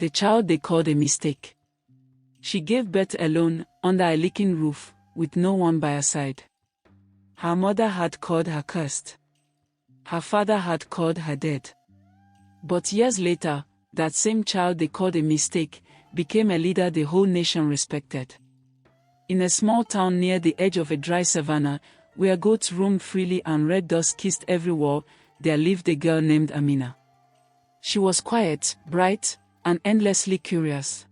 the child they called a mistake. She gave birth alone, under a leaking roof, with no one by her side. Her mother had called her cursed. Her father had called her dead. But years later, that same child they called a mistake became a leader the whole nation respected. In a small town near the edge of a dry savanna, where goats roamed freely and red dust kissed every wall, there lived a girl named Amina. She was quiet, bright, and endlessly curious.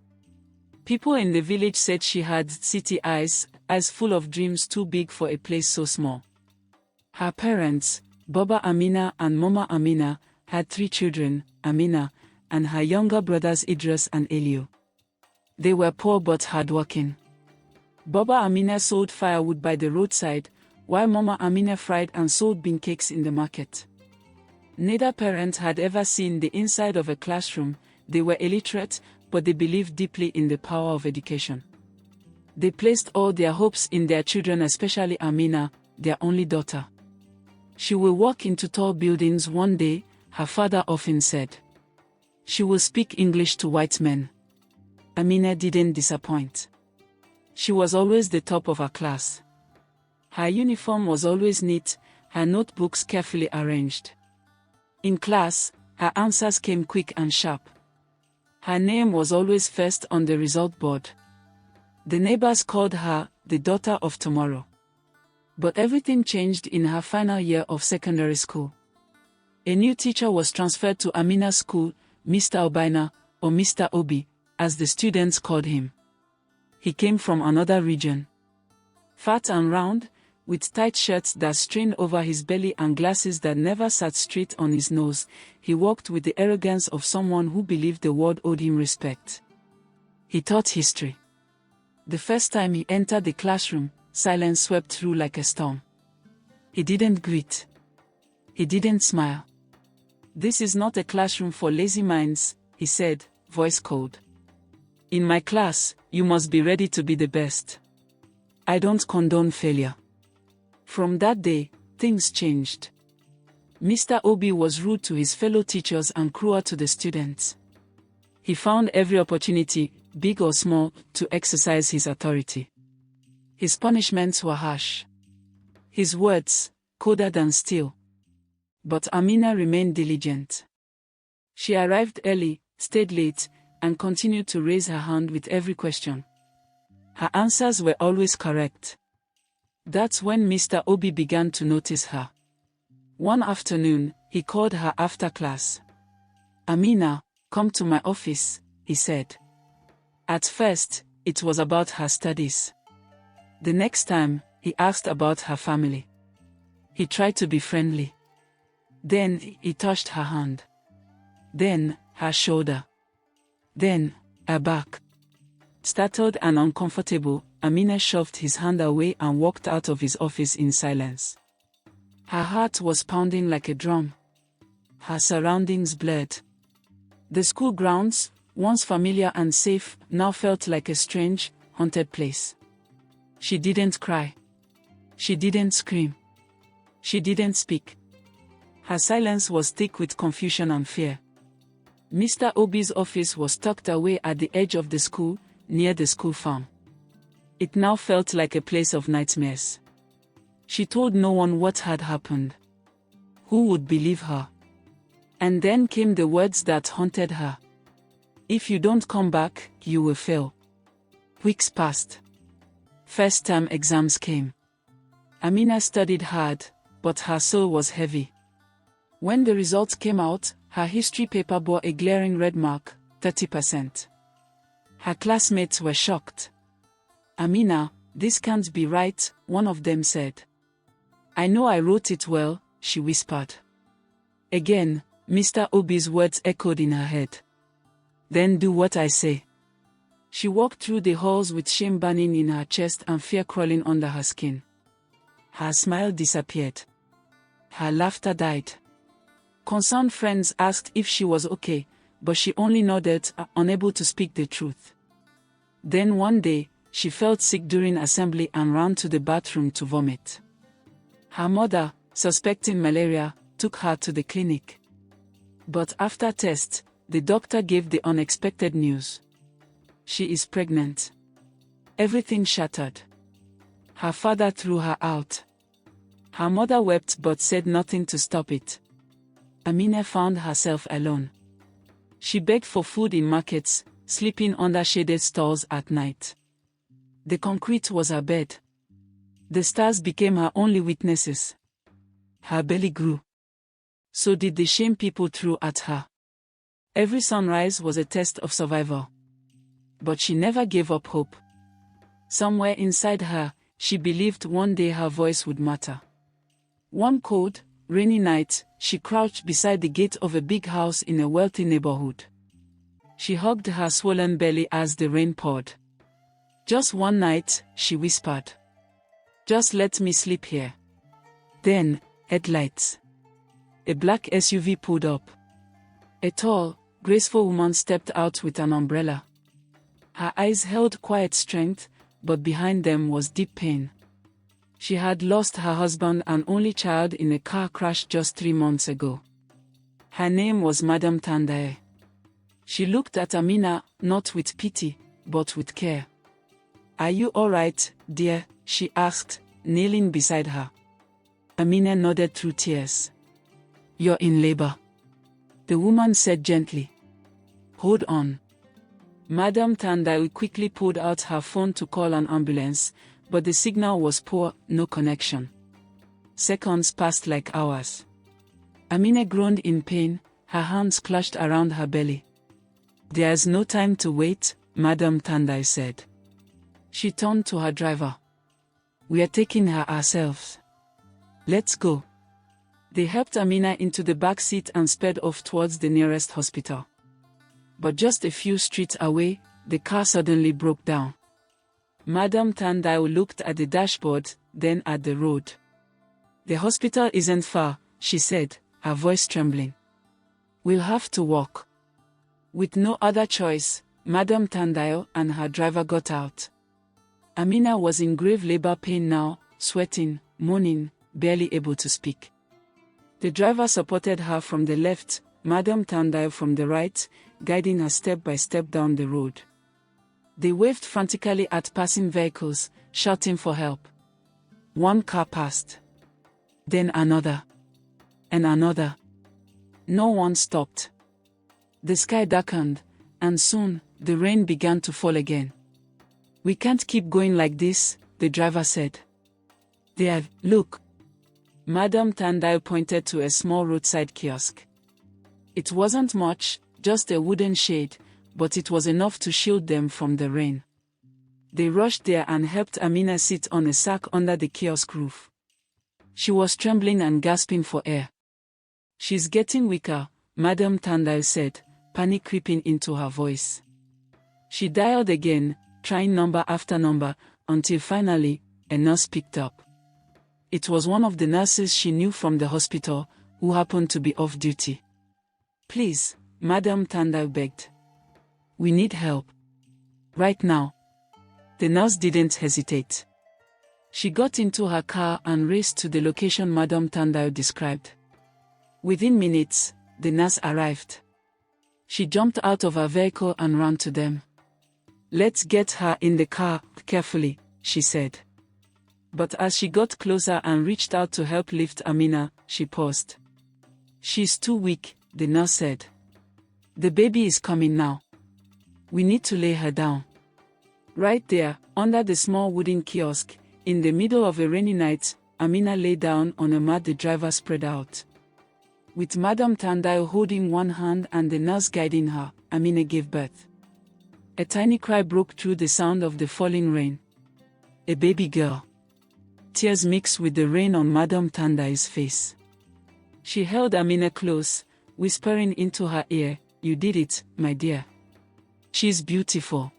People in the village said she had city eyes full of dreams too big for a place so small. Her parents, Baba Amina and Mama Amina, had 3 children, Amina, and her younger brothers Idris and Elio. They were poor but hardworking. Baba Amina sold firewood by the roadside, while Mama Amina fried and sold bean cakes in the market. Neither parent had ever seen the inside of a classroom. They were illiterate, but they believed deeply in the power of education. They placed all their hopes in their children, especially Amina, their only daughter. She will walk into tall buildings one day, her father often said. She will speak English to white men. Amina didn't disappoint. She was always the top of her class. Her uniform was always neat, her notebooks carefully arranged. In class, her answers came quick and sharp. Her name was always first on the result board. The neighbors called her the daughter of tomorrow. But everything changed in her final year of secondary school. A new teacher was transferred to Amina's school, Mr. Obina, or Mr. Obi, as the students called him. He came from another region. Fat and round, with tight shirts that strained over his belly and glasses that never sat straight on his nose, he walked with the arrogance of someone who believed the world owed him respect. He taught history. The first time he entered the classroom, silence swept through like a storm. He didn't greet. He didn't smile. "This is not a classroom for lazy minds," he said, voice cold. "In my class, you must be ready to be the best. I don't condone failure." From that day, things changed. Mr. Obi was rude to his fellow teachers and cruel to the students. He found every opportunity, big or small, to exercise his authority. His punishments were harsh. His words, colder than steel. But Amina remained diligent. She arrived early, stayed late, and continued to raise her hand with every question. Her answers were always correct. That's when Mr. Obi began to notice her. One afternoon, he called her after class. "Amina, come to my office," he said. At first, it was about her studies. The next time, he asked about her family. He tried to be friendly. Then, he touched her hand. Then, her shoulder. Then, her back. Startled and uncomfortable, Amina shoved his hand away and walked out of his office in silence. Her heart was pounding like a drum. Her surroundings blurred. The school grounds, once familiar and safe, now felt like a strange, haunted place. She didn't cry. She didn't scream. She didn't speak. Her silence was thick with confusion and fear. Mr. Obi's office was tucked away at the edge of the school, near the school farm. It now felt like a place of nightmares. She told no one what had happened. Who would believe her? And then came the words that haunted her. "If you don't come back, you will fail." Weeks passed. First-term exams came. Amina studied hard, but her soul was heavy. When the results came out, her history paper bore a glaring red mark, 30%. Her classmates were shocked. "Amina, this can't be right," one of them said. "I know I wrote it well," she whispered. Again, Mr. Obi's words echoed in her head. "Then do what I say." She walked through the halls with shame burning in her chest and fear crawling under her skin. Her smile disappeared. Her laughter died. Concerned friends asked if she was okay, but she only nodded, unable to speak the truth. Then one day, she felt sick during assembly and ran to the bathroom to vomit. Her mother, suspecting malaria, took her to the clinic. But after tests, The doctor gave the unexpected news. She is pregnant. Everything shattered. Her father threw her out. Her mother wept but said nothing to stop it. Amina found herself alone. She begged for food in markets, sleeping under shaded stalls at night. The concrete was her bed. The stars became her only witnesses. Her belly grew. So did the shame people threw at her. Every sunrise was a test of survival. But she never gave up hope. Somewhere inside her, she believed one day her voice would matter. One cold, rainy night, she crouched beside the gate of a big house in a wealthy neighborhood. She hugged her swollen belly as the rain poured. "Just one night," she whispered. "Just let me sleep here." Then, headlights. A black SUV pulled up. A tall, graceful woman stepped out with an umbrella. Her eyes held quiet strength, but behind them was deep pain. She had lost her husband and only child in a car crash just 3 months ago. Her name was Madame Tandai. She looked at Amina, not with pity, but with care. "Are you all right, dear?" she asked, kneeling beside her. Amina nodded through tears. "You're in labor," the woman said gently. "Hold on." Madame Tandai quickly pulled out her phone to call an ambulance, but the signal was poor, no connection. Seconds passed like hours. Amina groaned in pain, her hands clutched around her belly. "There's no time to wait," Madame Tandai said. She turned to her driver. "We are taking her ourselves. Let's go." They helped Amina into the back seat and sped off towards the nearest hospital. But just a few streets away, the car suddenly broke down. Madame Tandai looked at the dashboard, then at the road. "The hospital isn't far," she said, her voice trembling. "We'll have to walk." With no other choice, Madame Tandai and her driver got out. Amina was in grave labor pain now, sweating, moaning, barely able to speak. The driver supported her from the left, Madame Tandai from the right, guiding her step by step down the road. They waved frantically at passing vehicles, shouting for help. One car passed. Then another. And another. No one stopped. The sky darkened, and soon, the rain began to fall again. "We can't keep going like this," the driver said. "There, look." Madame Tandai pointed to a small roadside kiosk. It wasn't much, just a wooden shade, but it was enough to shield them from the rain. They rushed there and helped Amina sit on a sack under the kiosk roof. She was trembling and gasping for air. "She's getting weaker," Madame Tandai said, panic creeping into her voice. She dialed again, trying number after number, until finally, a nurse picked up. It was one of the nurses she knew from the hospital, who happened to be off duty. "Please," Madame Tandai begged. "We need help. Right now." The nurse didn't hesitate. She got into her car and raced to the location Madame Tandai described. Within minutes, the nurse arrived. She jumped out of her vehicle and ran to them. "Let's get her in the car, carefully," she said. But as she got closer and reached out to help lift Amina, she paused. "She's too weak," the nurse said. "The baby is coming now. We need to lay her down." Right there, under the small wooden kiosk, in the middle of a rainy night, Amina lay down on a mat the driver spread out. With Madame Tandai holding one hand and the nurse guiding her, Amina gave birth. A tiny cry broke through the sound of the falling rain. A baby girl. Tears mixed with the rain on Madame Tandai's face. She held Amina close, whispering into her ear, "You did it, my dear. She's beautiful."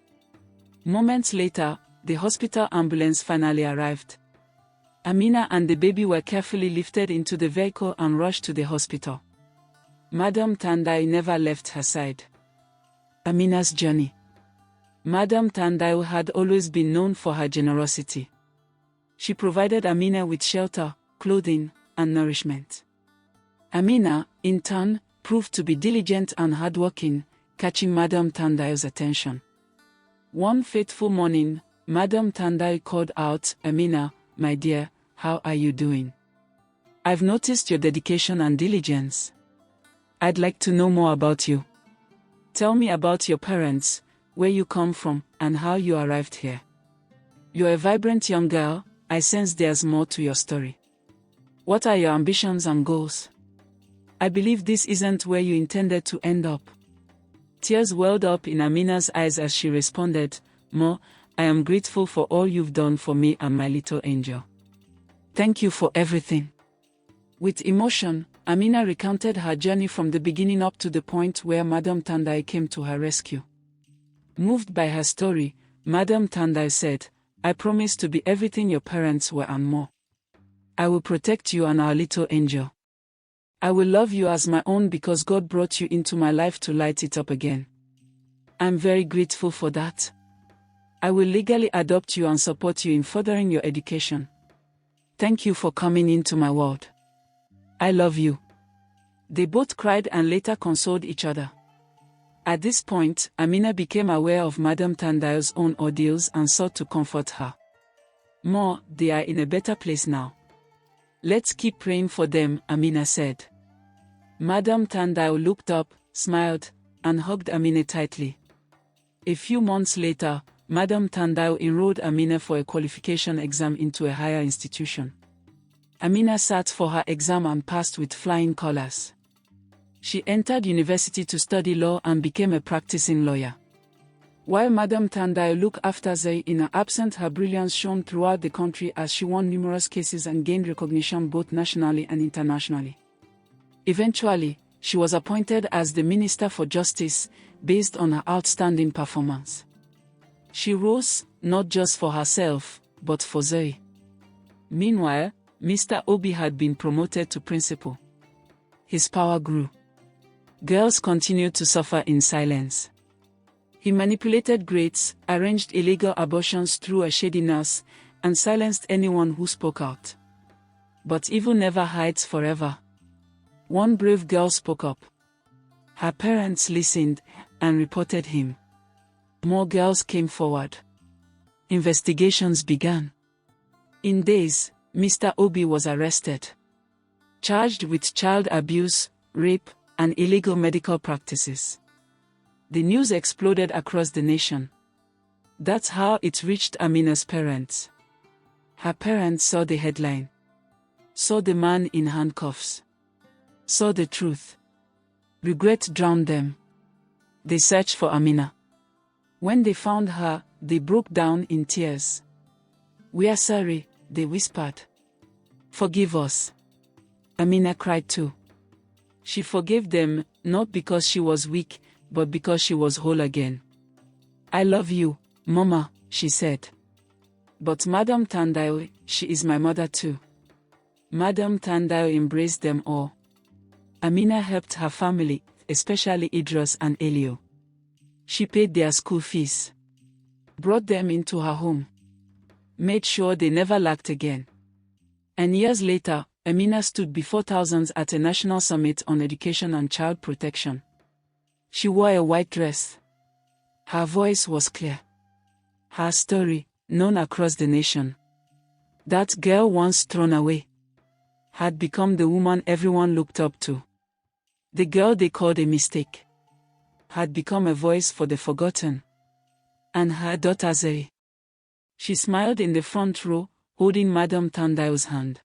Moments later, the hospital ambulance finally arrived. Amina and the baby were carefully lifted into the vehicle and rushed to the hospital. Madame Tandai never left her side. Amina's journey. Madame Tandai had always been known for her generosity. She provided Amina with shelter, clothing, and nourishment. Amina, in turn, proved to be diligent and hardworking, catching Madame Tandayo's attention. One fateful morning, Madame Tandayo called out, "Amina, my dear, how are you doing? I've noticed your dedication and diligence. I'd like to know more about you. Tell me about your parents, where you come from, and how you arrived here. You're a vibrant young girl, I sense there's more to your story. What are your ambitions and goals? I believe this isn't where you intended to end up." Tears welled up in Amina's eyes as she responded, "Ma, I am grateful for all you've done for me and my little angel. Thank you for everything." With emotion, Amina recounted her journey from the beginning up to the point where Madame Tandayo came to her rescue. Moved by her story, Madame Tandayo said, "I promise to be everything your parents were and more. I will protect you and our little angel. I will love you as my own because God brought you into my life to light it up again. I'm very grateful for that. I will legally adopt you and support you in furthering your education. Thank you for coming into my world. I love you." They both cried and later consoled each other. At this point, Amina became aware of Madame Tandayo's own ordeals and sought to comfort her. "Ma, they are in a better place now. Let's keep praying for them," Amina said. Madame Tandayo looked up, smiled, and hugged Amina tightly. A few months later, Madame Tandayo enrolled Amina for a qualification exam into a higher institution. Amina sat for her exam and passed with flying colors. She entered university to study law and became a practicing lawyer. While Madame Tandayo looked after Zay in her absence, her brilliance shone throughout the country as she won numerous cases and gained recognition both nationally and internationally. Eventually, she was appointed as the Minister for Justice, based on her outstanding performance. She rose, not just for herself, but for Zay. Meanwhile, Mr. Obi had been promoted to principal. His power grew. Girls continued to suffer in silence. He manipulated grades, arranged illegal abortions through a shady nurse, and silenced anyone who spoke out. But evil never hides forever. One brave girl spoke up. Her parents listened and reported him. More girls came forward. Investigations began. In days, Mr. Obi was arrested, charged with child abuse, rape, and illegal medical practices. The news exploded across the nation. That's how it reached Amina's parents. Her parents saw the headline, saw the man in handcuffs, saw the truth. Regret drowned them. They searched for Amina. When they found her, they broke down in tears. "We are sorry," they whispered. "Forgive us." Amina cried too. She forgave them, not because she was weak, but because she was whole again. "I love you, Mama," she said. "But Madame Tandayo, she is my mother too." Madame Tandayo embraced them all. Amina helped her family, especially Idris and Elio. She paid their school fees, brought them into her home, made sure they never lacked again. And years later, Amina stood before thousands at a national summit on education and child protection. She wore a white dress. Her voice was clear. Her story, known across the nation. That girl once thrown away had become the woman everyone looked up to. The girl they called a mistake had become a voice for the forgotten. And her daughter Zeri. She smiled in the front row, holding Madame Tandayo's hand.